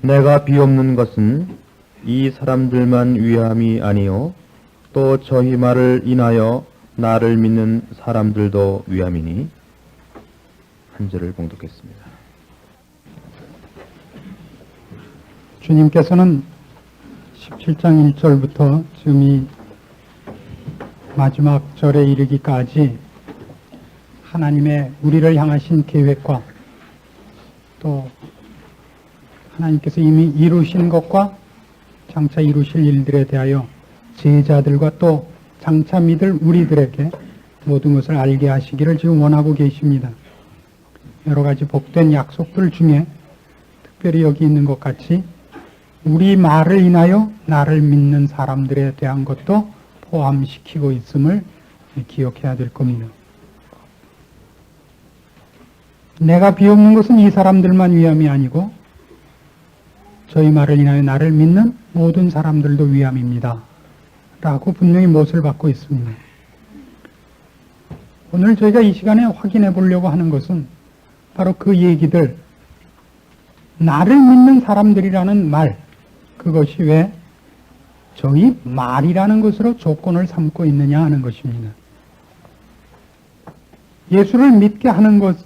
내가 비옵는 것은 이 사람들만 위함이 아니요 또 저희 말을 인하여 나를 믿는 사람들도 위함이니. 한 절을 봉독했습니다. 주님께서는 17장 1절부터 지금 이 마지막 절에 이르기까지 하나님의 우리를 향하신 계획과 또 하나님께서 이미 이루신 것과 장차 이루실 일들에 대하여 제자들과 또 장차 믿을 우리들에게 모든 것을 알게 하시기를 지금 원하고 계십니다. 여러 가지 복된 약속들 중에 특별히 여기 있는 것 같이 우리 말을 인하여 나를 믿는 사람들에 대한 것도 포함시키고 있음을 기억해야 될 겁니다. 내가 비옵는 것은 이 사람들만 위함이 아니고 저희 말을 인하여 나를 믿는 모든 사람들도 위함입니다. 라고 분명히 못을 받고 있습니다. 오늘 저희가 이 시간에 확인해 보려고 하는 것은 바로 그 얘기들, 나를 믿는 사람들이라는 말, 그것이 왜 저희 말이라는 것으로 조건을 삼고 있느냐 하는 것입니다. 예수를 믿게 하는 것,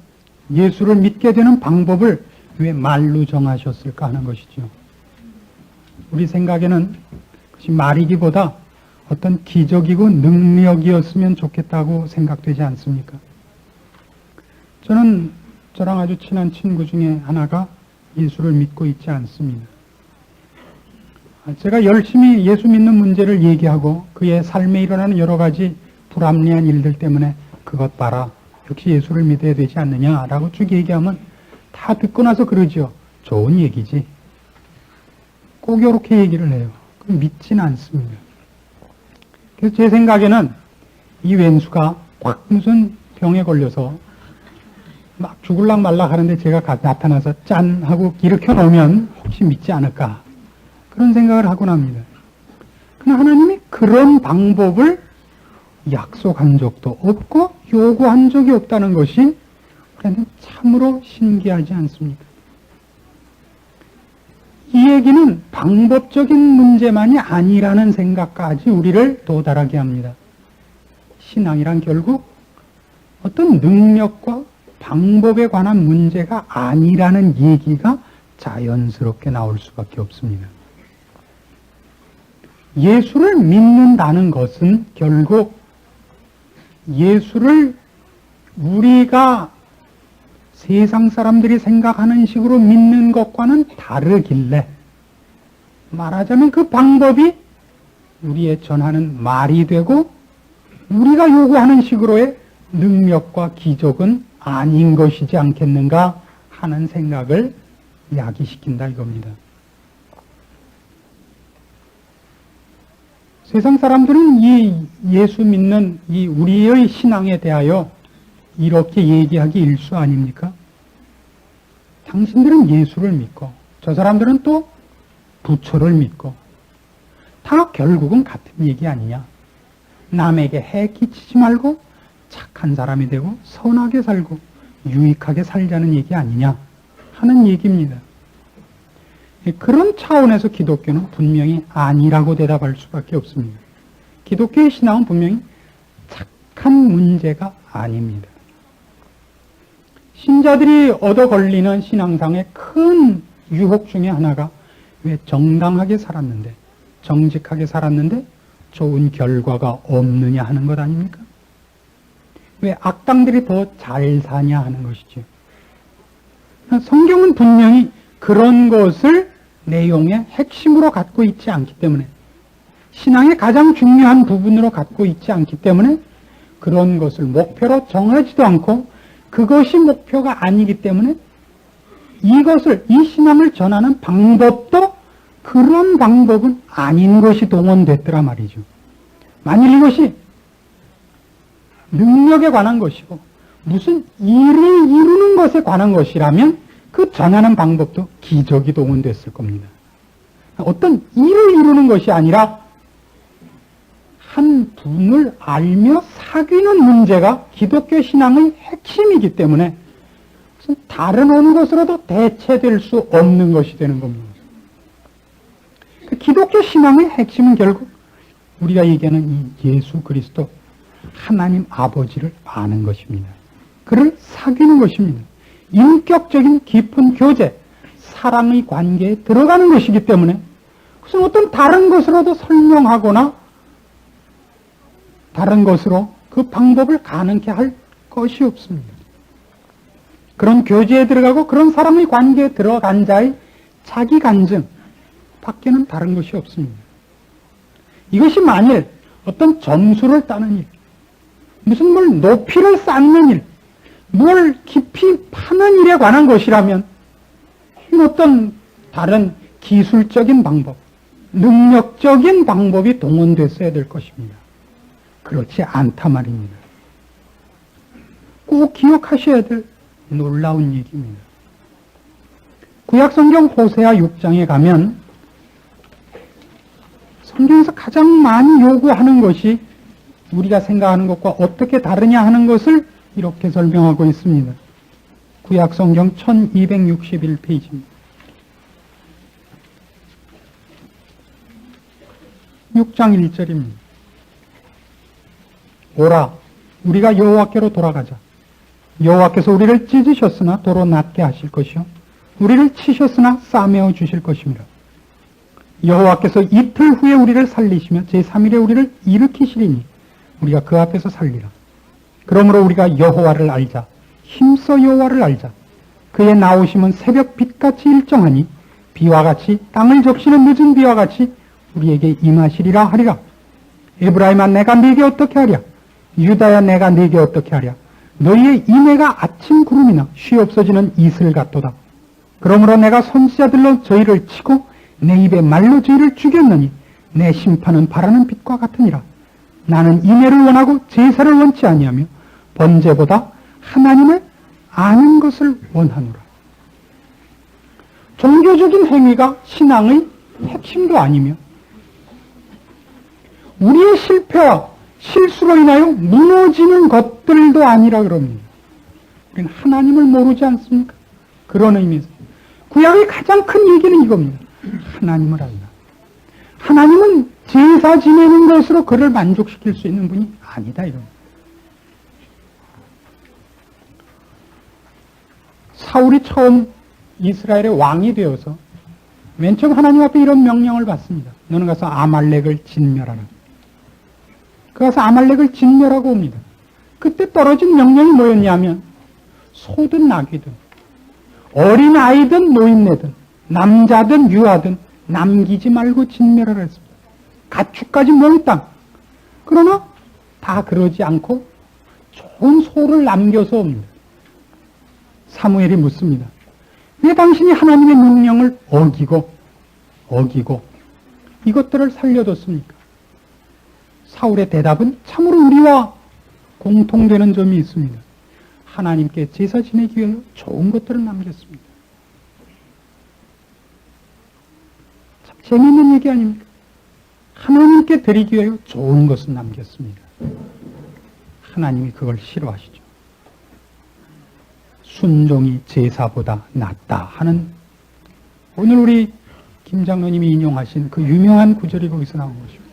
예수를 믿게 되는 방법을 왜 말로 정하셨을까 하는 것이죠. 우리 생각에는 그것이 말이기보다 어떤 기적이고 능력이었으면 좋겠다고 생각되지 않습니까? 저는 저랑 아주 친한 친구 중에 하나가 예수를 믿고 있지 않습니다. 제가 열심히 예수 믿는 문제를 얘기하고 그의 삶에 일어나는 여러 가지 불합리한 일들 때문에 그것 봐라, 역시 예수를 믿어야 되지 않느냐라고 쭉 얘기하면 다 듣고 나서 그러죠. 좋은 얘기지. 꼭 이렇게 얘기를 해요. 그럼 믿지는 않습니다. 그래서 제 생각에는 이 왼수가 꽉 무슨 병에 걸려서 막 죽을락 말락 하는데 제가 나타나서 짠 하고 일으켜 놓으면 혹시 믿지 않을까, 그런 생각을 하곤 합니다. 그러나 하나님이 그런 방법을 약속한 적도 없고 요구한 적이 없다는 것이 우리한테 참으로 신기하지 않습니까? 이 얘기는 방법적인 문제만이 아니라는 생각까지 우리를 도달하게 합니다. 신앙이란 결국 어떤 능력과 방법에 관한 문제가 아니라는 얘기가 자연스럽게 나올 수밖에 없습니다. 예수를 믿는다는 것은 결국 예수를 우리가 세상 사람들이 생각하는 식으로 믿는 것과는 다르길래, 말하자면 그 방법이 우리의 전하는 말이 되고 우리가 요구하는 식으로의 능력과 기적은 아닌 것이지 않겠는가 하는 생각을 야기시킨다 이겁니다. 세상 사람들은 이 예수 믿는 이 우리의 신앙에 대하여 이렇게 얘기하기 일수 아닙니까? 당신들은 예수를 믿고 저 사람들은 또 부처를 믿고 다 결국은 같은 얘기 아니냐. 남에게 해 끼치지 말고 착한 사람이 되고 선하게 살고 유익하게 살자는 얘기 아니냐 하는 얘기입니다. 그런 차원에서 기독교는 분명히 아니라고 대답할 수밖에 없습니다. 기독교의 신앙은 분명히 착한 문제가 아닙니다. 신자들이 얻어 걸리는 신앙상의 큰 유혹 중에 하나가 왜 정당하게 살았는데, 정직하게 살았는데 좋은 결과가 없느냐 하는 것 아닙니까? 왜 악당들이 더 잘 사냐 하는 것이죠. 성경은 분명히 그런 것을 내용의 핵심으로 갖고 있지 않기 때문에, 신앙의 가장 중요한 부분으로 갖고 있지 않기 때문에 그런 것을 목표로 정하지도 않고 그것이 목표가 아니기 때문에 이것을, 이 신앙을 전하는 방법도 그런 방법은 아닌 것이 동원됐더라 말이죠. 만일 이것이 능력에 관한 것이고 무슨 일을 이루는 것에 관한 것이라면 그 전하는 방법도 기적이 동원됐을 겁니다. 어떤 일을 이루는 것이 아니라 한 분을 알며 사귀는 문제가 기독교 신앙의 핵심이기 때문에 다른 어느 것으로도 대체될 수 없는 것이 되는 겁니다. 기독교 신앙의 핵심은 결국 우리가 얘기하는 이 예수 그리스도 하나님 아버지를 아는 것입니다. 그를 사귀는 것입니다. 인격적인 깊은 교제, 사랑의 관계에 들어가는 것이기 때문에 무슨 어떤 다른 것으로도 설명하거나 다른 것으로 그 방법을 가능케 할 것이 없습니다. 그런 교제에 들어가고 그런 사람의 관계에 들어간 자의 자기 간증 밖에는 다른 것이 없습니다. 이것이 만일 어떤 점수를 따는 일, 무슨 뭘 높이를 쌓는 일, 뭘 깊이 파는 일에 관한 것이라면 어떤 다른 기술적인 방법, 능력적인 방법이 동원됐어야 될 것입니다. 그렇지 않다 말입니다. 꼭 기억하셔야 될 놀라운 얘기입니다. 구약성경 호세아 6장에 가면 성경에서 가장 많이 요구하는 것이 우리가 생각하는 것과 어떻게 다르냐 하는 것을 이렇게 설명하고 있습니다. 구약성경 1261페이지입니다. 6장 1절입니다. 오라, 우리가 여호와께로 돌아가자. 여호와께서 우리를 찢으셨으나 도로 낫게 하실 것이요 우리를 치셨으나 싸매어 주실 것입니다. 여호와께서 이틀 후에 우리를 살리시며 제3일에 우리를 일으키시리니 우리가 그 앞에서 살리라. 그러므로 우리가 여호와를 알자. 힘써 여호와를 알자. 그의 나오심은 새벽 빛같이 일정하니 비와 같이 땅을 적시는 늦은 비와 같이 우리에게 임하시리라 하리라. 에브라임아 내가 네게 어떻게 하랴. 유다야 내가 네게 어떻게 하랴. 너희의 이내가 아침 구름이나 쉬 없어지는 이슬 같도다. 그러므로 내가 선지자들로 저희를 치고 내 입에 말로 저희를 죽였느니 내 심판은 바라는 빛과 같으니라. 나는 인애를 원하고 제사를 원치 아니하며 번제보다 하나님을 아는 것을 원하노라. 종교적인 행위가 신앙의 핵심도 아니며 우리의 실패와 실수로 인하여 무너지는 것들도 아니라 그럽니다. 우리는 하나님을 모르지 않습니까? 그런 의미에서 구약의 가장 큰 얘기는 이겁니다. 하나님을 알라. 하나님은 제사 지내는 것으로 그를 만족시킬 수 있는 분이 아니다 이겁니다. 사울이 처음 이스라엘의 왕이 되어서 맨 처음 하나님 앞에 이런 명령을 받습니다. 너는 가서 아말렉을 진멸하라. 그 가서 아말렉을 진멸하고 옵니다. 그때 떨어진 명령이 뭐였냐면 소든 낙이든 어린 아이든 노인네든 남자든 유아든 남기지 말고 진멸하라 했습니다. 가축까지 몽땅. 그러나 다 그러지 않고 좋은 소를 남겨서 옵니다. 사무엘이 묻습니다. 왜 당신이 하나님의 명령을 어기고 이것들을 살려뒀습니까? 사울의 대답은 참으로 우리와 공통되는 점이 있습니다. 하나님께 제사 지내기 위하여 좋은 것들을 남겼습니다. 참 재미있는 얘기 아닙니까? 하나님께 드리기 위하여 좋은 것을 남겼습니다. 하나님이 그걸 싫어하시죠. 순종이 제사보다 낫다 하는 오늘 우리 김 장로님이 인용하신 그 유명한 구절이 거기서 나온 것입니다.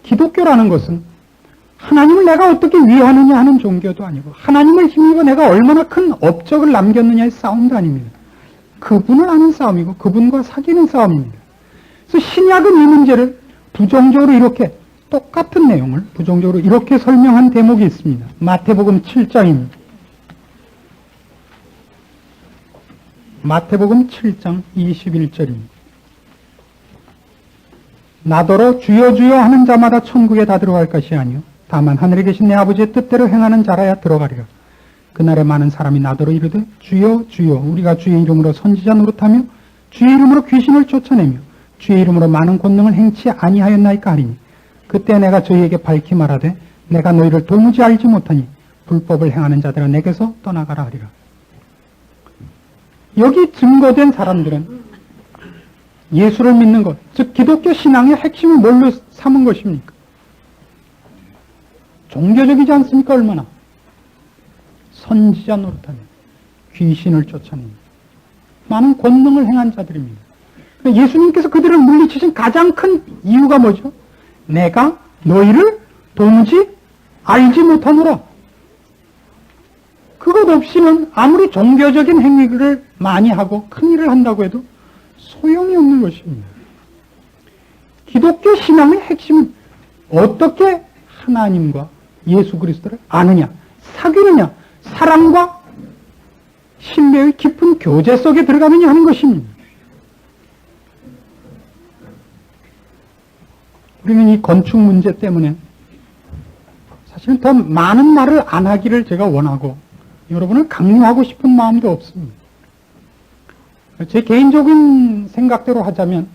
기독교라는 것은 하나님을 내가 어떻게 위하느냐 하는 종교도 아니고 하나님을 힘입어 내가 얼마나 큰 업적을 남겼느냐의 싸움도 아닙니다. 그분을 아는 싸움이고 그분과 사귀는 싸움입니다. 그래서 신약은 이 문제를 부정적으로 이렇게 똑같은 내용을 부정적으로 이렇게 설명한 대목이 있습니다. 마태복음 7장입니다. 마태복음 7장 21절입니다. 나더러 주여 주여 하는 자마다 천국에 다 들어갈 것이 아니요 다만 하늘에 계신 내 아버지의 뜻대로 행하는 자라야 들어가리라. 그날에 많은 사람이 나더러 이르되 주여 주여 우리가 주의 이름으로 선지자 노릇하며 주의 이름으로 귀신을 쫓아내며 주의 이름으로 많은 권능을 행치 아니하였나이까 하리니 그때 내가 저희에게 밝히 말하되 내가 너희를 도무지 알지 못하니 불법을 행하는 자들아 내게서 떠나가라 하리라. 여기 증거된 사람들은 예수를 믿는 것, 즉 기독교 신앙의 핵심을 뭘로 삼은 것입니까? 종교적이지 않습니까? 얼마나? 선지자 노릇하며 귀신을 쫓아냅니다. 많은 권능을 행한 자들입니다. 예수님께서 그들을 물리치신 가장 큰 이유가 뭐죠? 내가 너희를 도무지 알지 못하노라. 그것 없이는 아무리 종교적인 행위를 많이 하고 큰 일을 한다고 해도 소용이 없는 것입니다. 기독교 신앙의 핵심은 어떻게 하나님과 예수 그리스도를 아느냐, 사귀느냐, 사랑과 신뢰의 깊은 교제 속에 들어가느냐 하는 것입니다. 우리는 이 건축 문제 때문에 사실은 더 많은 말을 안 하기를 제가 원하고 여러분을 강요하고 싶은 마음도 없습니다. 제 개인적인 생각대로 하자면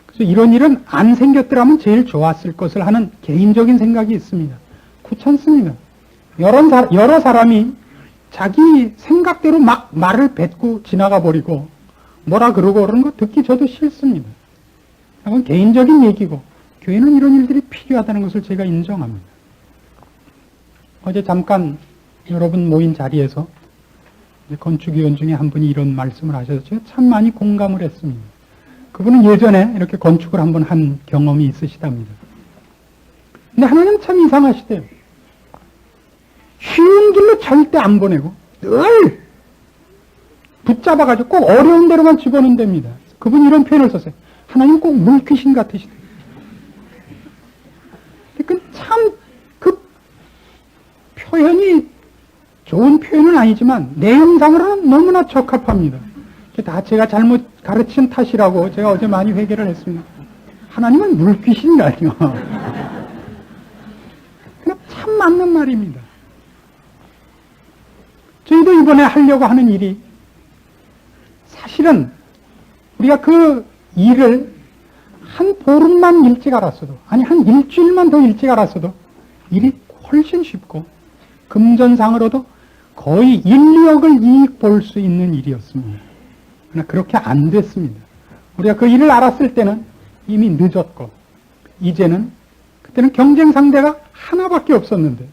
그래서 이런 일은 안 생겼더라면 제일 좋았을 것을 하는 개인적인 생각이 있습니다. 귀찮습니다. 여러 사람이 자기 생각대로 막 말을 뱉고 지나가 버리고 뭐라 그러고 그러는 거 듣기 저도 싫습니다. 그건 개인적인 얘기고 교회는 이런 일들이 필요하다는 것을 제가 인정합니다. 어제 잠깐 여러분 모인 자리에서 건축위원 중에 한 분이 이런 말씀을 하셔서 제가 참 많이 공감을 했습니다. 그분은 예전에 이렇게 건축을 한번 한 경험이 있으시답니다. 근데 하나님 참 이상하시대요. 쉬운 길로 절대 안 보내고 늘 붙잡아가지고 꼭 어려운 데로만 집어넣는답니다. 그분이 이런 표현을 썼어요. 하나님 꼭 물귀신 같으시대요. 참 그 표현이 좋은 표현은 아니지만 내용상으로는 너무나 적합합니다. 다 제가 잘못 가르친 탓이라고 제가 어제 많이 회개를 했습니다. 하나님은 물귀신이라뇨. 참 맞는 말입니다. 저희도 이번에 하려고 하는 일이 사실은 우리가 그 일을 한 보름만 일찍 알았어도, 아니 한 일주일만 더 일찍 알았어도 일이 훨씬 쉽고 금전상으로도 거의 1, 2억을 이익 볼 수 있는 일이었습니다. 그러나 그렇게 안 됐습니다. 우리가 그 일을 알았을 때는 이미 늦었고 이제는 그때는 경쟁 상대가 하나밖에 없었는데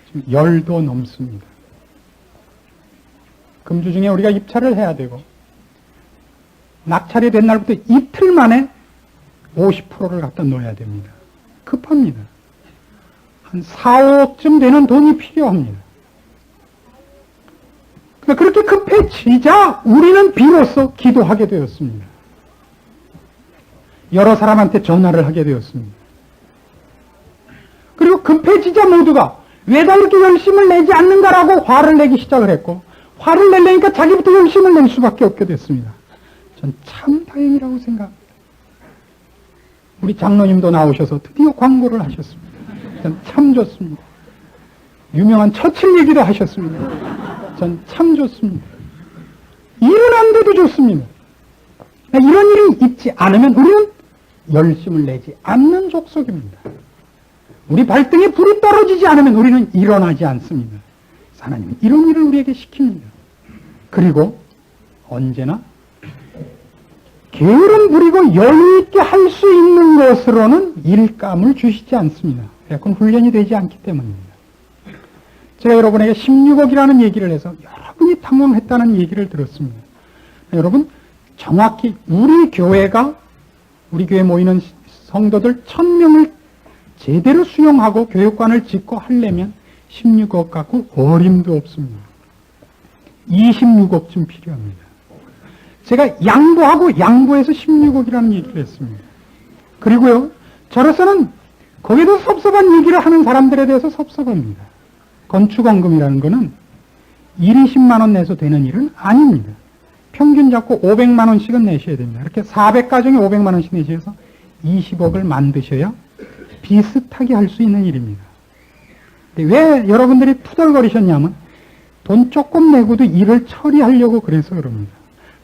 지금 10도 넘습니다. 금주 중에 우리가 입찰을 해야 되고 낙찰이 된 날부터 이틀 만에 50%를 갖다 놓아야 됩니다. 급합니다. 한 4, 5억쯤 되는 돈이 필요합니다. 그렇게 급해지자 우리는 비로소 기도하게 되었습니다. 여러 사람한테 전화를 하게 되었습니다. 그리고 급해지자 모두가 왜 다 이렇게 열심을 내지 않는가라고 화를 내기 시작을 했고 화를 내려니까 자기부터 열심을 낼 수밖에 없게 됐습니다. 전 참 다행이라고 생각합니다. 우리 장로님도 나오셔서 드디어 광고를 하셨습니다. 전 참 좋습니다. 유명한 처칠 얘기도 하셨습니다. 전 참 좋습니다. 일은 안 돼도 좋습니다. 이런 일이 있지 않으면 우리는 열심을 내지 않는 족속입니다. 우리 발등에 불이 떨어지지 않으면 우리는 일어나지 않습니다. 하나님은 이런 일을 우리에게 시킵니다. 그리고 언제나 게으름 부리고 여유 있게 할 수 있는 것으로는 일감을 주시지 않습니다. 그건 훈련이 되지 않기 때문입니다. 제가 여러분에게 16억이라는 얘기를 해서 여러분이 당황했다는 얘기를 들었습니다. 여러분 정확히 우리 교회가 우리 교회 모이는 성도들 1000명을 제대로 수용하고 교육관을 짓고 하려면 16억 갖고 어림도 없습니다. 26억쯤 필요합니다. 제가 양보해서 16억이라는 얘기를 했습니다. 그리고요, 저로서는 거기도 섭섭한 얘기를 하는 사람들에 대해서 섭섭합니다. 건축원금이라는 거는 20만 원 내서 되는 일은 아닙니다. 평균 잡고 500만 원씩은 내셔야 됩니다. 이렇게 400가정에 500만 원씩 내셔서 20억을 만드셔야 비슷하게 할 수 있는 일입니다. 근데 왜 여러분들이 투덜거리셨냐면 돈 조금 내고도 일을 처리하려고 그래서 그럽니다.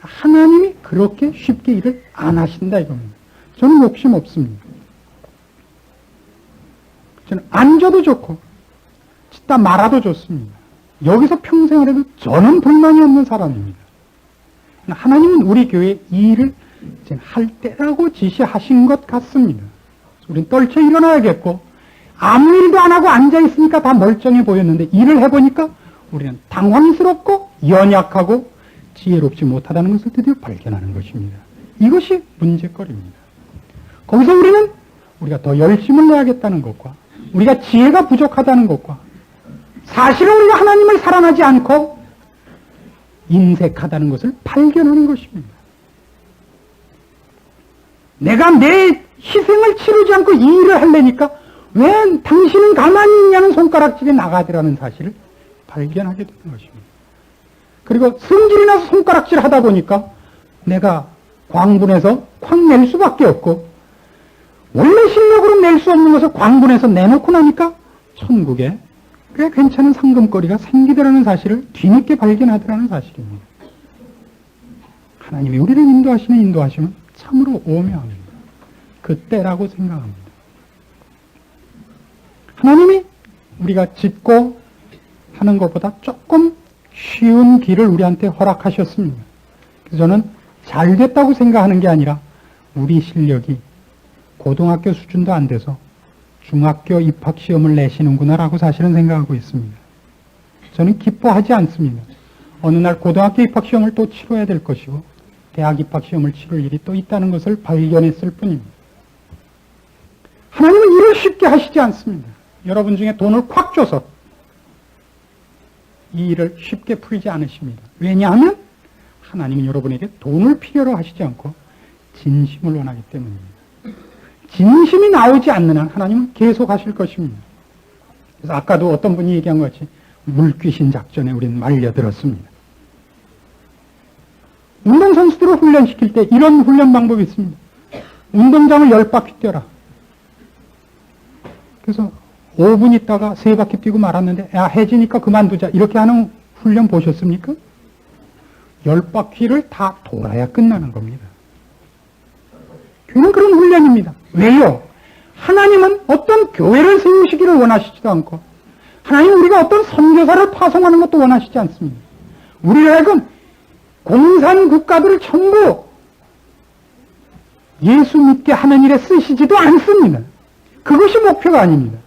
하나님이 그렇게 쉽게 일을 안 하신다 이겁니다. 저는 욕심 없습니다. 저는 안 줘도 좋고 짓다 말아도 좋습니다. 여기서 평생을 해도 저는 불만이 없는 사람입니다. 하나님은 우리 교회 이 일을 할 때라고 지시하신 것 같습니다. 우리는 떨쳐 일어나야겠고 아무 일도 안 하고 앉아있으니까 다 멀쩡해 보였는데 일을 해보니까 우리는 당황스럽고 연약하고 지혜롭지 못하다는 것을 드디어 발견하는 것입니다. 이것이 문제거리입니다. 거기서 우리는 우리가 더 열심을 내야겠다는 것과 우리가 지혜가 부족하다는 것과 사실은 우리가 하나님을 사랑하지 않고 인색하다는 것을 발견하는 것입니다. 내가 내 희생을 치르지 않고 이 일을 하려니까 왜 당신은 가만히 있냐는 손가락질이 나가더라는 사실을 발견하게 되는 것입니다. 그리고 성질이 나서 손가락질 하다 보니까 내가 광분해서 콱 낼 수밖에 없고 원래 실력으로 낼 수 없는 것을 광분해서 내놓고 나니까 천국에 꽤 괜찮은 상금거리가 생기더라는 사실을 뒤늦게 발견하더라는 사실입니다. 하나님이 우리를 인도하시는 인도하심은 참으로 오묘합니다. 그때라고 생각합니다. 하나님이 우리가 짚고 하는 것보다 조금 쉬운 길을 우리한테 허락하셨습니다. 그래서 저는 잘 됐다고 생각하는 게 아니라 우리 실력이 고등학교 수준도 안 돼서 중학교 입학시험을 내시는구나라고 사실은 생각하고 있습니다. 저는 기뻐하지 않습니다. 어느 날 고등학교 입학시험을 또 치러야 될 것이고 대학 입학시험을 치를 일이 또 있다는 것을 발견했을 뿐입니다. 하나님은 일을 쉽게 하시지 않습니다. 여러분 중에 돈을 콱 줘서 이 일을 쉽게 풀지 않으십니다. 왜냐하면 하나님은 여러분에게 돈을 필요로 하시지 않고 진심을 원하기 때문입니다. 진심이 나오지 않는 한 하나님은 계속 하실 것입니다. 그래서 아까도 어떤 분이 얘기한 것 같이 물귀신 작전에 우리는 말려들었습니다. 운동선수들을 훈련시킬 때 이런 훈련 방법이 있습니다. 운동장을 10바퀴 뛰어라. 그래서 5분 있다가 3바퀴 뛰고 말았는데 야 해지니까 그만두자 이렇게 하는 훈련 보셨습니까? 10바퀴를 다 돌아야 끝나는 겁니다. 교회는 그런 훈련입니다. 왜요? 하나님은 어떤 교회를 세우시기를 원하시지도 않고 하나님은 우리가 어떤 선교사를 파송하는 것도 원하시지 않습니다. 우리를 하여금 공산 국가들을 전부 예수 믿게 하는 일에 쓰시지도 않습니다. 그것이 목표가 아닙니다.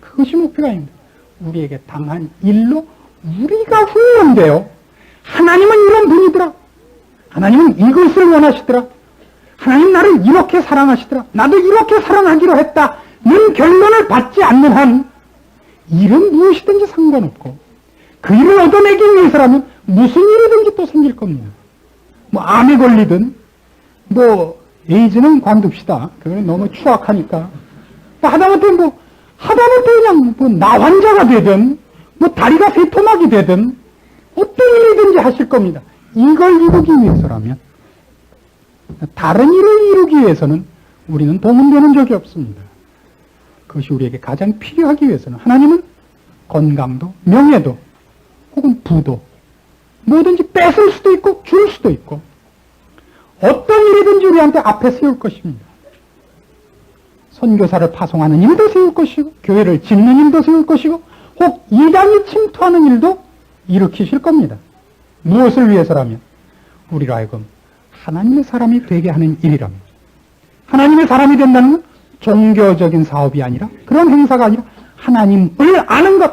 그것이 목표가 아닙니다. 우리에게 당한 일로 우리가 훈련돼요. 하나님은 이런 분이더라. 하나님은 이것을 원하시더라. 하나님 나를 이렇게 사랑하시더라. 나도 이렇게 사랑하기로 했다는 결론을 받지 않는 한 일은 무엇이든지 상관없고 그 일을 얻어내기 위해서라면 무슨 일이든지 또 생길 겁니다. 뭐 암에 걸리든 뭐 에이즈는 관둡시다. 그건 너무 추악하니까. 하다못해 그냥 뭐 나환자가 되든 뭐 다리가 회토막이 되든 어떤 일이든지 하실 겁니다. 이걸 이루기 위해서라면 다른 일을 이루기 위해서는 우리는 동원되는 적이 없습니다. 그것이 우리에게 가장 필요하기 위해서는 하나님은 건강도 명예도 혹은 부도 뭐든지 뺏을 수도 있고 줄 수도 있고 어떤 일이든지 우리한테 앞에 세울 것입니다. 선교사를 파송하는 일도 세울 것이고 교회를 짓는 일도 세울 것이고 혹 이단이 침투하는 일도 일으키실 겁니다. 무엇을 위해서라면 우리로 하여금 하나님의 사람이 되게 하는 일이랍니다. 하나님의 사람이 된다는 건 종교적인 사업이 아니라 그런 행사가 아니라 하나님을 아는 것,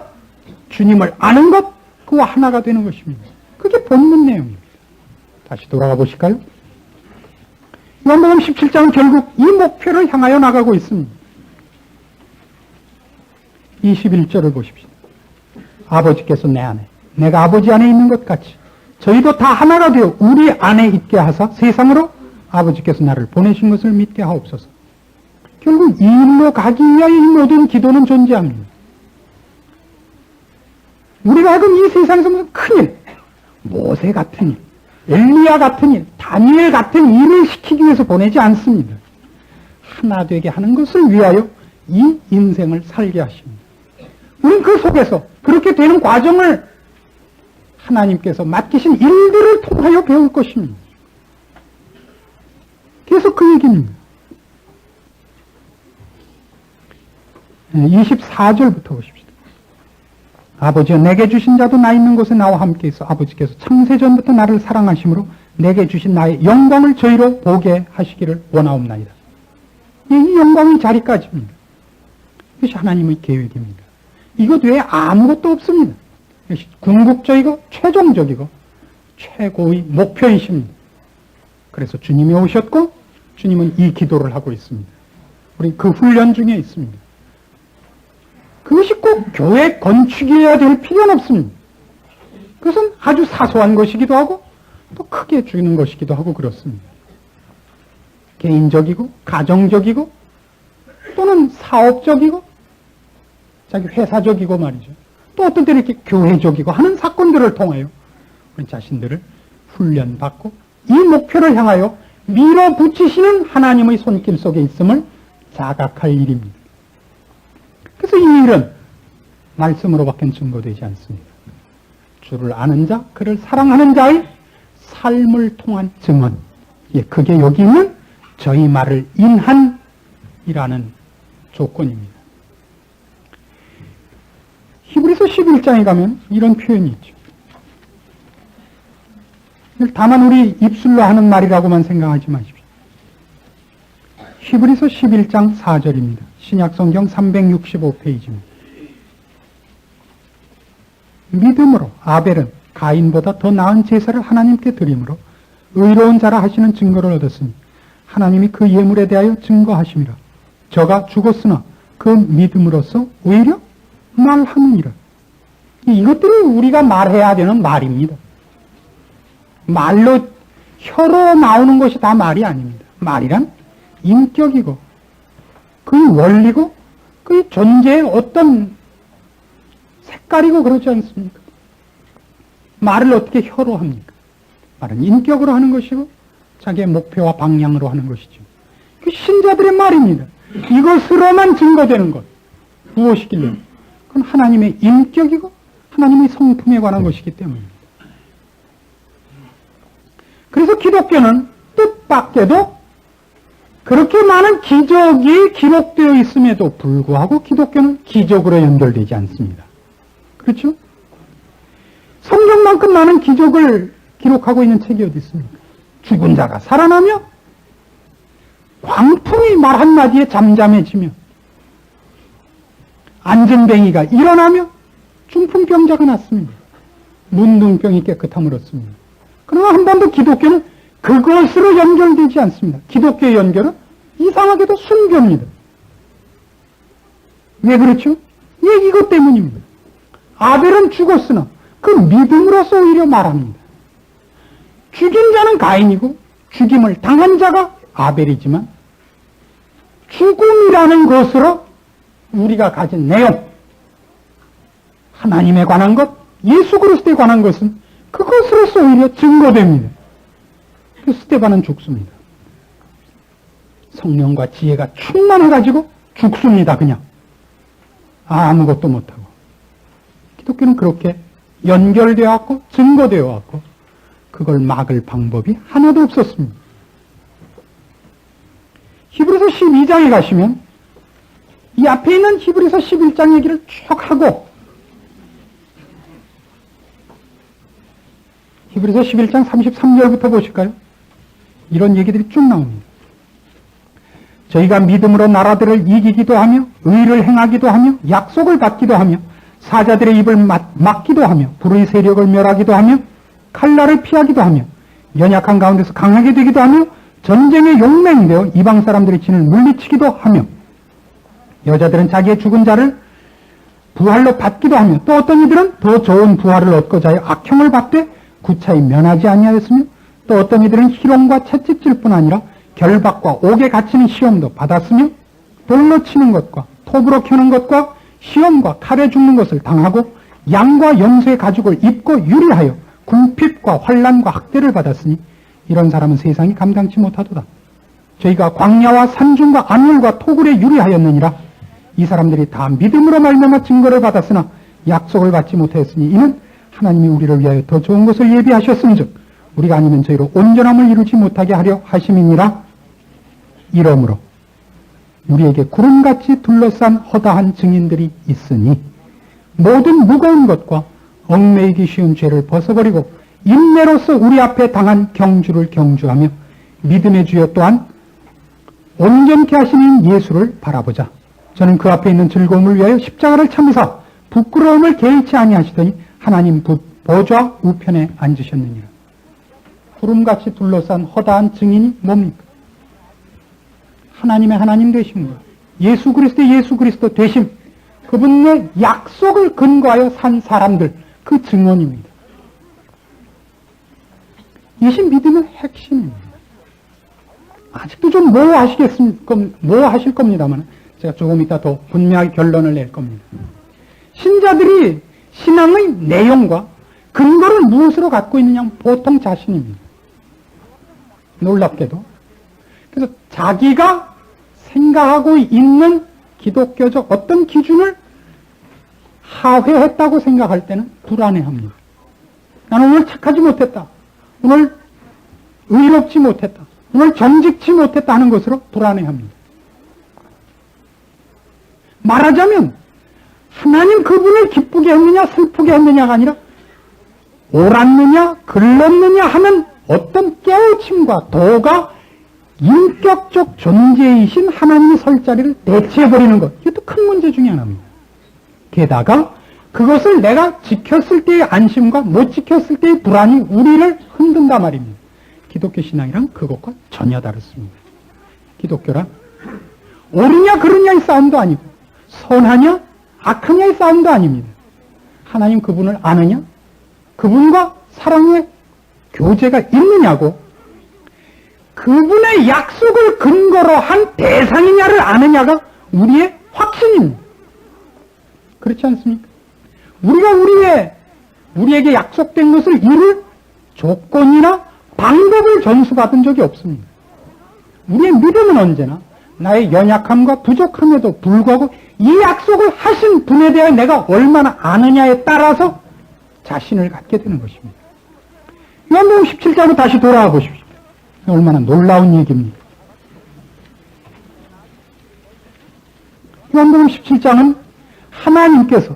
주님을 아는 것, 그와 하나가 되는 것입니다. 그게 본문 내용입니다. 다시 돌아가 보실까요? 요한복음 17장은 결국 이 목표를 향하여 나가고 있습니다. 21절을 보십시오. 아버지께서 내 안에, 내가 아버지 안에 있는 것 같이 저희도 다 하나가 되어 우리 안에 있게 하사 세상으로 아버지께서 나를 보내신 것을 믿게 하옵소서. 결국 이 일로 가기 위하여 이 모든 기도는 존재합니다. 우리가 하여금 이 세상에서 무슨 큰일, 모세 같은 일, 엘리야 같은 일, 다니엘 같은 일을 시키기 위해서 보내지 않습니다. 하나 되게 하는 것을 위하여 이 인생을 살게 하십니다. 우리는 그 속에서 그렇게 되는 과정을 하나님께서 맡기신 일들을 통하여 배울 것입니다. 계속 그 얘기입니다. 24절부터 보십시오. 아버지여 내게 주신 자도 나 있는 곳에 나와 함께 있어 아버지께서 창세전부터 나를 사랑하심으로 내게 주신 나의 영광을 저희로 보게 하시기를 원하옵나이다. 이 영광의 자리까지입니다. 이것이 하나님의 계획입니다. 이것 외에 아무것도 없습니다. 이것이 궁극적이고 최종적이고 최고의 목표이십니다. 그래서 주님이 오셨고 주님은 이 기도를 하고 있습니다. 우리 그 훈련 중에 있습니다. 그것이 꼭 교회 건축이어야 될 필요는 없습니다. 그것은 아주 사소한 것이기도 하고 또 크게 주는 것이기도 하고 그렇습니다. 개인적이고 가정적이고 또는 사업적이고 자기 회사적이고 말이죠. 또 어떤 때는 이렇게 교회적이고 하는 사건들을 통하여 우리 자신들을 훈련받고 이 목표를 향하여 밀어붙이시는 하나님의 손길 속에 있음을 자각할 일입니다. 그래서 이 일은 말씀으로밖에 증거되지 않습니다. 주를 아는 자, 그를 사랑하는 자의 삶을 통한 증언. 예, 그게 여기 있는 저희 말을 인한이라는 조건입니다. 히브리서 11장에 가면 이런 표현이 있죠. 다만 우리 입술로 하는 말이라고만 생각하지 마십시오. 히브리서 11장 4절입니다. 신약성경 365페이지입니다. 믿음으로 아벨은 가인보다 더 나은 제사를 하나님께 드림으로 의로운 자라 하시는 증거를 얻었으니 하나님이 그 예물에 대하여 증거하심이라. 저가 죽었으나 그 믿음으로써 오히려 말하느니라. 이것들은 우리가 말해야 되는 말입니다. 말로 혀로 나오는 것이 다 말이 아닙니다. 말이란 인격이고 그 원리고 그 존재의 어떤 색깔이고 그렇지 않습니까? 말을 어떻게 혀로 합니까? 말은 인격으로 하는 것이고 자기의 목표와 방향으로 하는 것이죠. 그 신자들의 말입니다. 이것으로만 증거되는 것 무엇이길래? 그건 하나님의 인격이고 하나님의 성품에 관한 것이기 때문입니다. 그래서 기독교는 뜻밖에도 그렇게 많은 기적이 기록되어 있음에도 불구하고 기독교는 기적으로 연결되지 않습니다. 그렇죠? 성경만큼 많은 기적을 기록하고 있는 책이 어디 있습니까? 죽은 자가 살아나며 광풍이 말 한마디에 잠잠해지며 안전뱅이가 일어나며 중풍병자가 낫습니다. 문둥병이 깨끗함을 얻습니다. 그러나 한 번도 기독교는 그것으로 연결되지 않습니다. 기독교의 연결은 이상하게도 순교입니다. 왜 그렇죠? 예, 이것 때문입니다. 아벨은 죽었으나 그 믿음으로써 오히려 말합니다. 죽인 자는 가인이고 죽임을 당한 자가 아벨이지만 죽음이라는 것으로 우리가 가진 내용, 하나님에 관한 것, 예수 그리스도에 관한 것은 그것으로서 오히려 증거됩니다. 그 스데반은 죽습니다. 성령과 지혜가 충만해가지고 죽습니다. 그냥 아무것도 못하고. 기독교는 그렇게 연결되어 왔고 증거되어 왔고 그걸 막을 방법이 하나도 없었습니다. 히브리서 12장에 가시면 이 앞에 있는 히브리서 11장 얘기를 쭉 하고 히브리서 11장 33절부터 보실까요? 이런 얘기들이 쭉 나옵니다. 저희가 믿음으로 나라들을 이기기도 하며 의를 행하기도 하며 약속을 받기도 하며 사자들의 입을 막기도 하며 불의 세력을 멸하기도 하며 칼날을 피하기도 하며 연약한 가운데서 강하게 되기도 하며 전쟁에 용맹되어 이방 사람들의 진을 물리치기도 하며 여자들은 자기의 죽은 자를 부활로 받기도 하며 또 어떤 이들은 더 좋은 부활을 얻고자 하여 악형을 받되 구차히 면하지 아니하였으며 또 어떤 이들은 희롱과 채찍질뿐 아니라 결박과 옥에 갇히는 시험도 받았으며 돌로 치는 것과 톱으로 켜는 것과 시험과 칼에 죽는 것을 당하고 양과 염소의 가죽을 입고 유리하여 궁핍과 환난과 학대를 받았으니 이런 사람은 세상이 감당치 못하도다. 저희가 광야와 산중과 안울과 토굴에 유리하였느니라. 이 사람들이 다 믿음으로 말미암아 증거를 받았으나 약속을 받지 못하였으니 이는 하나님이 우리를 위하여 더 좋은 것을 예비하셨음즉 우리가 아니면 저희로 온전함을 이루지 못하게 하려 하심이니라. 이러므로 우리에게 구름같이 둘러싼 허다한 증인들이 있으니 모든 무거운 것과 얽매이기 쉬운 죄를 벗어버리고 인내로서 우리 앞에 당한 경주를 경주하며 믿음의 주여 또한 온전케 하시는 예수를 바라보자. 저는 그 앞에 있는 즐거움을 위하여 십자가를 참으사 부끄러움을 개의치 아니하시더니 하나님 보좌 우편에 앉으셨느니라. 구름같이 둘러싼 허다한 증인이 뭡니까? 하나님의 하나님 되신 것, 예수 그리스도 되심, 그분의 약속을 근거하여 산 사람들, 그 증언입니다. 이것이 믿음의 핵심입니다. 아직도 좀 모호하실 겁니다만 제가 조금 이따 더 분명하게 결론을 낼 겁니다. 신자들이 신앙의 내용과 근거를 무엇으로 갖고 있느냐? 보통 자신입니다. 놀랍게도. 그래서 자기가 생각하고 있는 기독교적 어떤 기준을 하회했다고 생각할 때는 불안해합니다. 나는 오늘 착하지 못했다. 오늘 의롭지 못했다. 오늘 정직치 못했다 하는 것으로 불안해합니다. 말하자면 하나님 그분을 기쁘게 했느냐 슬프게 했느냐가 아니라 옳았느냐 글렀느냐 하는 어떤 깨우침과 도가 인격적 존재이신 하나님의 설 자리를 대체해버리는 것, 이것도 큰 문제 중에 하나입니다. 게다가 그것을 내가 지켰을 때의 안심과 못 지켰을 때의 불안이 우리를 흔든단 말입니다. 기독교 신앙이란 그것과 전혀 다릅니다. 기독교란 옳으냐 그르냐의 싸움도 아니고 선하냐 악하냐의 싸움도 아닙니다. 하나님 그분을 아느냐, 그분과 사랑의 교제가 있느냐고, 그분의 약속을 근거로 한 대상이냐를 아느냐가 우리의 확신입니다. 그렇지 않습니까? 우리가 우리에게 약속된 것을 이룰 조건이나 방법을 전수받은 적이 없습니다. 우리의 믿음은 언제나 나의 연약함과 부족함에도 불구하고 이 약속을 하신 분에 대해 내가 얼마나 아느냐에 따라서 자신을 갖게 되는 것입니다. 요한복음 17장으로 다시 돌아와 보십시오. 얼마나 놀라운 얘기입니다. 요한복음 17장은 하나님께서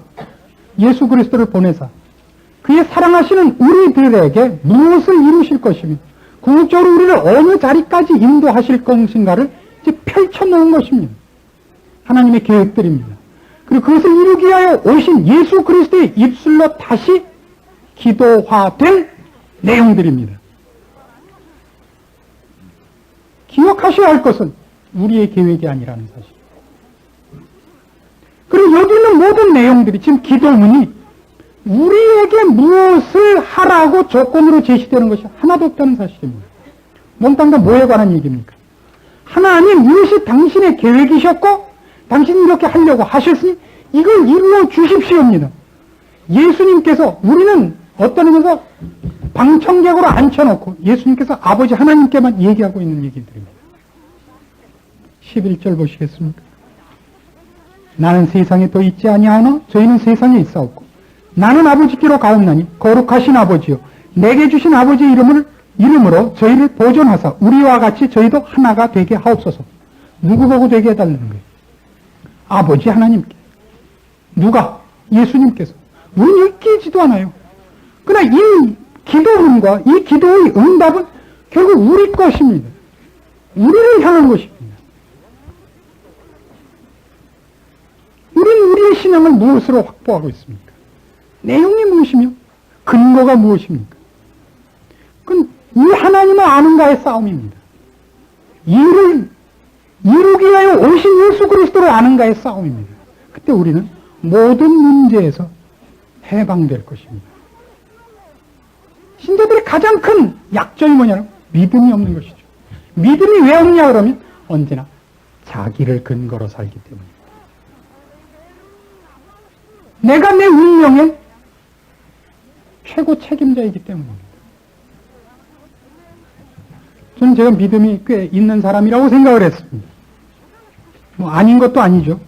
예수 그리스도를 보내사 그의 사랑하시는 우리들에게 무엇을 이루실 것이며 궁극적으로 우리를 어느 자리까지 인도하실 것인가를 이제 펼쳐놓은 것입니다. 하나님의 계획들입니다. 그리고 그것을 이루기 위하여 오신 예수 그리스도의 입술로 다시 기도화된 내용들입니다. 기억하셔야 할 것은 우리의 계획이 아니라는 사실. 그리고 여기 있는 모든 내용들이 지금 기도문이 우리에게 무엇을 하라고 조건으로 제시되는 것이 하나도 없다는 사실입니다. 몽땅 뭐에 관한 얘기입니까? 하나님 이것이 당신의 계획이셨고 당신이 이렇게 하려고 하셨으니 이걸 이루어 주십시오입니다. 예수님께서 우리는 어떤 의미에서 방청객으로 앉혀놓고 예수님께서 아버지 하나님께만 얘기하고 있는 얘기들입니다. 11절 보시겠습니까? 나는 세상에 더 있지 아니하나 저희는 세상에 있사옵고 나는 아버지께로 가옵나니 거룩하신 아버지요 내게 주신 아버지의 이름으로 저희를 보존하사 우리와 같이 저희도 하나가 되게 하옵소서. 누구 보고 되게 해달라는 거예요? 아버지 하나님께. 누가? 예수님께서. 우리는 읽히지도 않아요. 그러나 이 기도문과 이 기도의 응답은 결국 우리 것입니다. 우리를 향한 것입니다. 우리는 우리의 신앙을 무엇으로 확보하고 있습니까? 내용이 무엇이며 근거가 무엇입니까? 그건 이 하나님을 아는가의 싸움입니다. 이를 이루기 위하여 오신 예수 그리스도를 아는가의 싸움입니다. 그때 우리는 모든 문제에서 해방될 것입니다. 신자들의 가장 큰 약점이 뭐냐면 믿음이 없는 것이죠. 믿음이 왜 없냐 그러면 언제나 자기를 근거로 살기 때문입니다. 내가 내 운명의 최고 책임자이기 때문입니다. 저는 제가 믿음이 꽤 있는 사람이라고 생각을 했습니다. 뭐 아닌 것도 아니죠.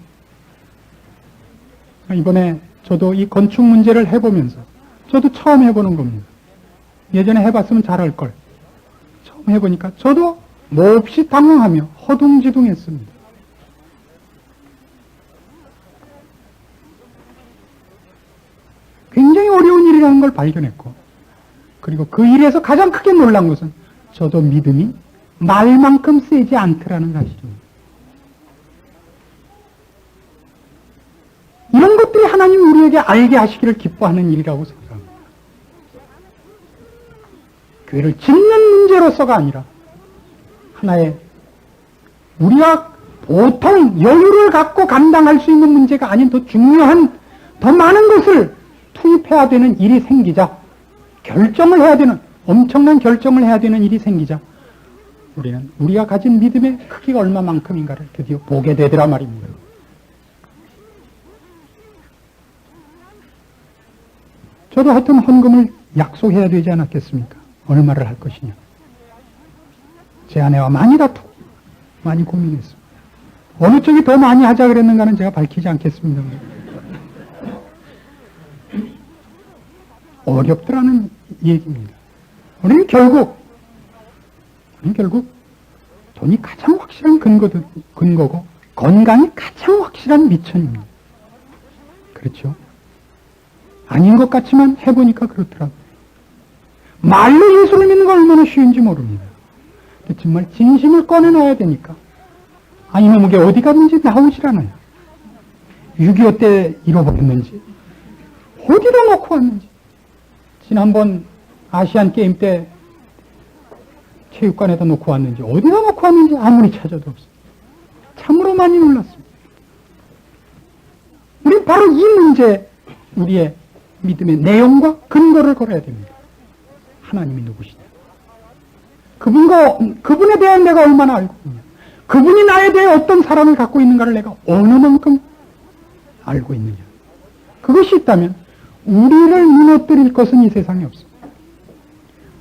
이번에 저도 이 건축 문제를 해보면서 저도 처음 해보는 겁니다. 예전에 해봤으면 잘할 걸. 처음 해보니까 저도 몹시 당황하며 허둥지둥했습니다. 굉장히 어려운 일이라는 걸 발견했고, 그리고 그 일에서 가장 크게 놀란 것은 저도 믿음이 말만큼 세지 않더라는 사실입니다. 이런 것들이 하나님이 우리에게 알게 하시기를 기뻐하는 일이라고 생각합니다. 교회를 짓는 문제로서가 아니라 하나의 우리가 보통 여유를 갖고 감당할 수 있는 문제가 아닌 더 중요한, 더 많은 것을 투입해야 되는 일이 생기자, 결정을 해야 되는, 엄청난 결정을 해야 되는 일이 생기자, 우리는 우리가 가진 믿음의 크기가 얼마만큼인가를 드디어 보게 되더라 말입니다. 저도 하여튼 헌금을 약속해야 되지 않았겠습니까? 얼마를 할 것이냐. 제 아내와 많이 다투고 많이 고민했습니다. 어느 쪽이 더 많이 하자 그랬는가는 제가 밝히지 않겠습니다. 어렵더라는 얘기입니다. 우리는 결국 돈이 가장 확실한 근거고 건강이 가장 확실한 미천입니다. 그렇죠? 아닌 것 같지만 해보니까 그렇더라고요. 말로 예수를 믿는 거 얼마나 쉬운지 모릅니다. 정말 진심을 꺼내놔야 되니까. 이놈에게 어디 갔는지 나오질 않아요. 6.25 때 잃어버렸는지, 어디다 놓고 왔는지. 지난번 아시안게임 때 체육관에다 놓고 왔는지, 어디다 놓고 왔는지 아무리 찾아도 없어요. 참으로 많이 놀랐습니다. 우리 바로 이 문제, 우리의 믿음의 내용과 근거를 걸어야 됩니다. 하나님이 누구시냐? 그분에 대한 내가 얼마나 알고 있냐? 그분이 나에 대해 어떤 사랑을 갖고 있는가를 내가 어느 만큼 알고 있느냐? 그것이 있다면 우리를 무너뜨릴 것은 이 세상에 없습니다.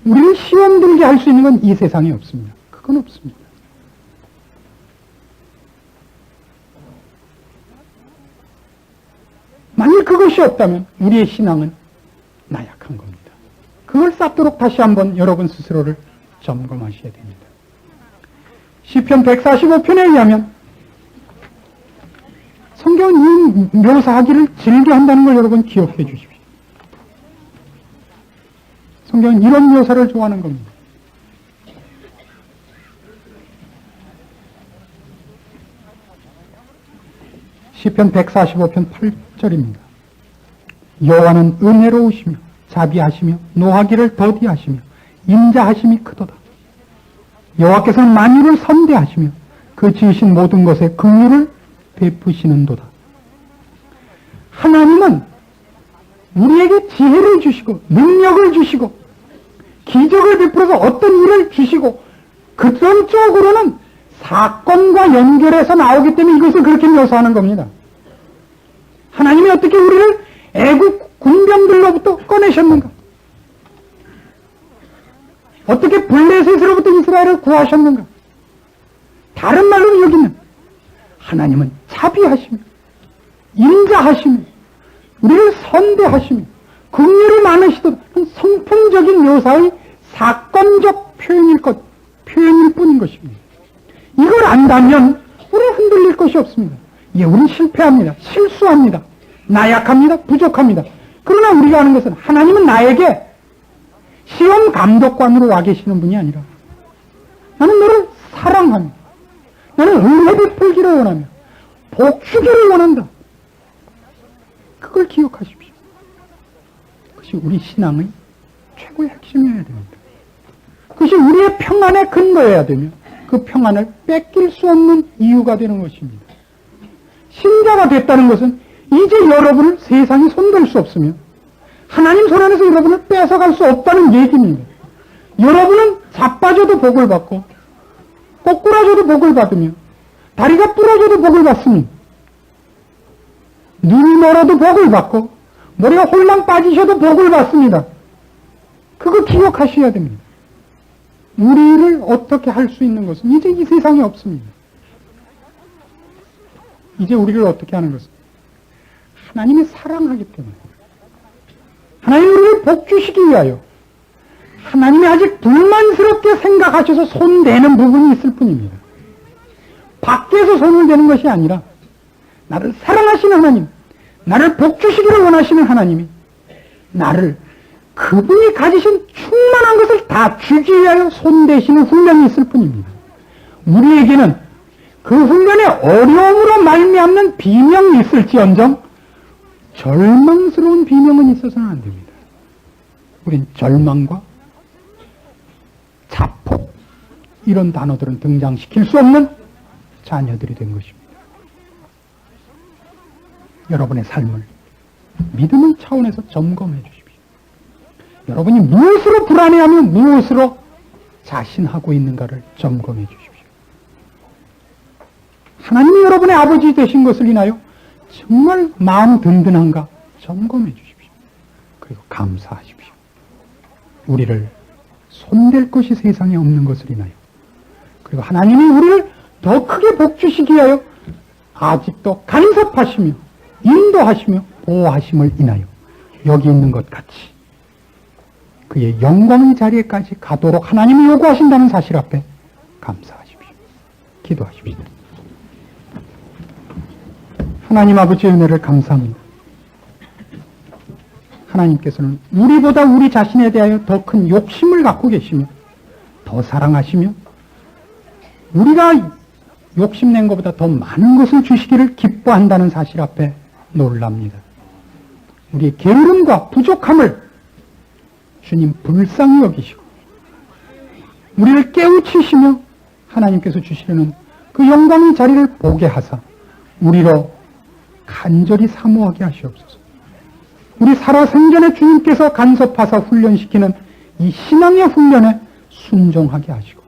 우리를 시험 들게 할 수 있는 건 이 세상에 없습니다. 그건 없습니다. 만일 그것이 없다면 우리의 신앙은 나약한 겁니다. 그걸 쌓도록 다시 한번 여러분 스스로를 점검하셔야 됩니다. 시편 145편에 의하면 성경은 이 묘사하기를 즐겨한다는 걸 여러분 기억해 주십시오. 성경은 이런 묘사를 좋아하는 겁니다. 시편 145편 8절입니다. 여호와는 은혜로우시며 자비하시며 노하기를 더디하시며 인자하심이 크도다. 여호와께서는 만유를 선대하시며 그 지으신 모든 것에 긍휼을 베푸시는도다. 하나님은 우리에게 지혜를 주시고 능력을 주시고 기적을 베풀어서 어떤 일을 주시고 그런 쪽으로는 사건과 연결해서 나오기 때문에 이것을 그렇게 묘사하는 겁니다. 하나님이 어떻게 우리를 애국 군병들로부터 꺼내셨는가? 어떻게 블레셋으로부터 이스라엘을 구하셨는가? 다른 말로는 여기는 하나님은 자비하시며 인자하시며 우리를 선대하시며 긍휼이 많으시도다. 성품적인 묘사의 사건적 표현일 뿐인 것입니다. 이걸 안다면 우리는 흔들릴 것이 없습니다. 우리는 실패합니다. 실수합니다. 나약합니다. 부족합니다. 그러나 우리가 아는 것은 하나님은 나에게 시험 감독관으로 와 계시는 분이 아니라 나는 너를 사랑하며 나는 은혜 베풀기를 원하며 복주기를 원한다. 그걸 기억하십시오. 그것이 우리 신앙의 최고의 핵심이어야 됩니다. 그것이 우리의 평안의 근거여야 되며 그 평안을 뺏길 수 없는 이유가 되는 것입니다. 신자가 됐다는 것은 이제 여러분을 세상에 손댈 수 없으며 하나님 손 안에서 여러분을 뺏어갈 수 없다는 얘기입니다. 여러분은 자빠져도 복을 받고 꼬꾸라져도 복을 받으며 다리가 부러져도 복을 받으니 눈이 멀어도 복을 받고 머리가 홀랑 빠지셔도 복을 받습니다. 그거 기억하셔야 됩니다. 우리를 어떻게 할 수 있는 것은 이제 이 세상에 없습니다. 이제 우리를 어떻게 하는 것은 하나님이 사랑하기 때문에 하나님이 우리를 복주시기 위하여 하나님이 아직 불만스럽게 생각하셔서 손대는 부분이 있을 뿐입니다. 밖에서 손을 대는 것이 아니라 나를 사랑하시는 하나님, 나를 복주시기를 원하시는 하나님이 나를 그분이 가지신 충만한 것을 다 주기 위하여 손대시는 훈련이 있을 뿐입니다. 우리에게는 그 훈련의 어려움으로 말미암는 비명이 있을지언정 절망스러운 비명은 있어서는 안 됩니다. 우린 절망과 이런 단어들은 등장시킬 수 없는 자녀들이 된 것입니다. 여러분의 삶을 믿음의 차원에서 점검해 주십시오. 여러분이 무엇으로 불안해하며 무엇으로 자신하고 있는가를 점검해 주십시오. 하나님이 여러분의 아버지 되신 것을 인하여 정말 마음 든든한가 점검해 주십시오. 그리고 감사하십시오. 우리를 손댈 것이 세상에 없는 것을 인하여, 그리고 하나님이 우리를 더 크게 복주시기 위하여 아직도 간섭하시며 인도하시며 보호하심을 인하여 여기 있는 것 같이 그의 영광의 자리에까지 가도록 하나님이 요구하신다는 사실 앞에 감사하십시오. 기도하십시오. 하나님 아버지의 은혜를 감사합니다. 하나님께서는 우리보다 우리 자신에 대하여 더 큰 욕심을 갖고 계시며 더 사랑하시며 우리가 욕심낸 것보다 더 많은 것을 주시기를 기뻐한다는 사실 앞에 놀랍니다. 우리의 게으름과 부족함을 주님 불쌍히 여기시고 우리를 깨우치시며 하나님께서 주시려는 그 영광의 자리를 보게 하사 우리로 간절히 사모하게 하시옵소서. 우리 살아생전에 주님께서 간섭하사 훈련시키는 이 신앙의 훈련에 순종하게 하시고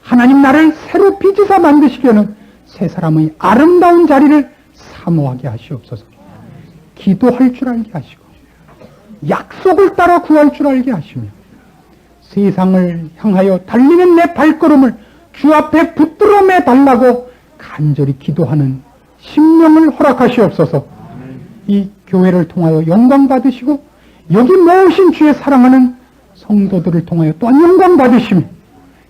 하나님 나를 새로 빚으사 만드시려는 새 사람의 아름다운 자리를 사모하게 하시옵소서. 기도할 줄 알게 하시고 약속을 따라 구할 줄 알게 하시며 세상을 향하여 달리는 내 발걸음을 주 앞에 붙들어 매 달라고 간절히 기도하는 심령을 허락하시옵소서. 이 교회를 통하여 영광 받으시고 여기 모으신 주의 사랑하는 성도들을 통하여 또한 영광 받으시며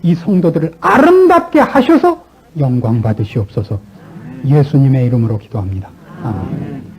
이 성도들을 아름답게 하셔서 영광 받으시옵소서. 예수님의 이름으로 기도합니다. 아멘.